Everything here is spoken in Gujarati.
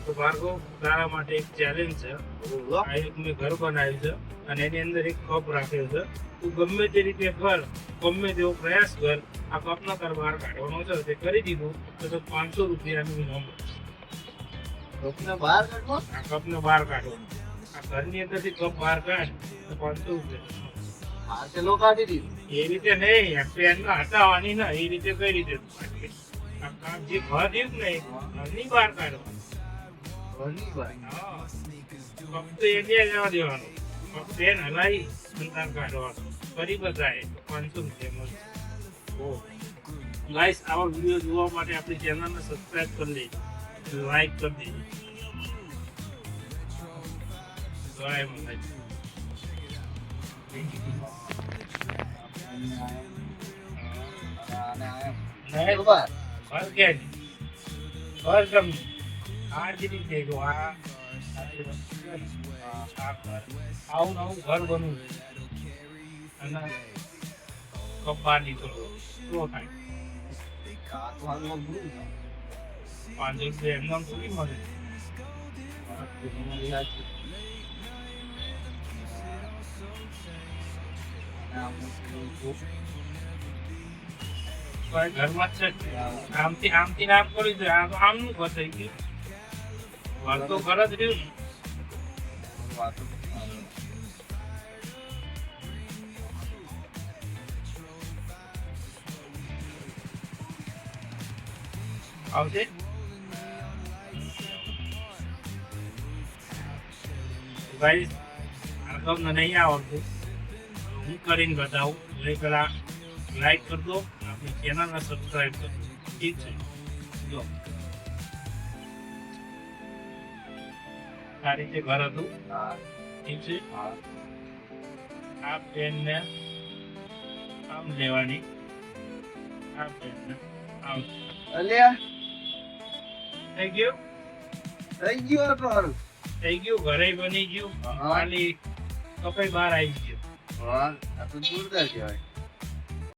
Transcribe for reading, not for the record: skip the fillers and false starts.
તો ભાર્ગવ તારા માટે એક ચેલેન્જ છે. આ એક મેં ઘર બનાવ્યું છે અને એની અંદર એક કપ રાખ્યો છે. તું ગમે તે રીતે કર, ગમે તેવો પ્રયાસ કર, આ કપનો તાર બહાર કાઢવાનો છે. તે કરી દીધું તો 500 રૂપિયાનું ઇનામ મળશે. કપને બહાર કાઢો. આ કપને બહાર કાઢવાનો. આ ઘરની અંદરથી કપ બહાર કાઢ તો 500 રૂપિયા. આ ચલો કાઢી દીધું. એ રીતે નહીં, પેન હટાવવાની ના, એ રીતે કઈ રીતે આ કાપ જે ઘર રહ્યું ને ઘરની બહાર કાઢવાનું. ઘરની બહાર. હા. કપ તો એને જવા દેવાનું. કપ પેન હલાવી સંતાન કાઢવાનું. ફરી બધાએ 500 રૂપિયા મળશે. ગાઈસ, આવા વિડીયો જોવા માટે આપણી ચેનલને સબસ્ક્રાઇબ કરી લેજો, લાઈક કરી દેજો. જય માતાજી. નહીં, ઘર ક્યાં છે? ઘર ગમે આ જ રીતે જો આ ઘર આવું નવું ઘર બનવું છે અને કપ્પા નીકળવો શું થાય? 500 રૂપિયા એમને થોડી મળે. ઘરમાં જ છે. આમથી નામ કરી દે. આમનું ઘર થઈ ગયું. ઘર તો ઘર જ રહ્યું. આવશે. ગાઈસ, આ તમને નહીં આવડતું, હું કરીને બતાવું. એટલે પેલા લાઈક કરજો, આપણી ચેનલને સબસ્ક્રાઈબ કરજો. ઠીક છે? જો આ રીતે ઘર હતું. ઠીક છે? આ પેનને આમ લેવાની, આ પેનને આમ. અલ્યા થઈ ગયું? થઈ ગયું આપણું. થઈ ગયું. ઘરે બની ગયું. ખાલી કપાઈ બહાર આવી ગયું. હા, આ તો જોરદાર કહેવાય.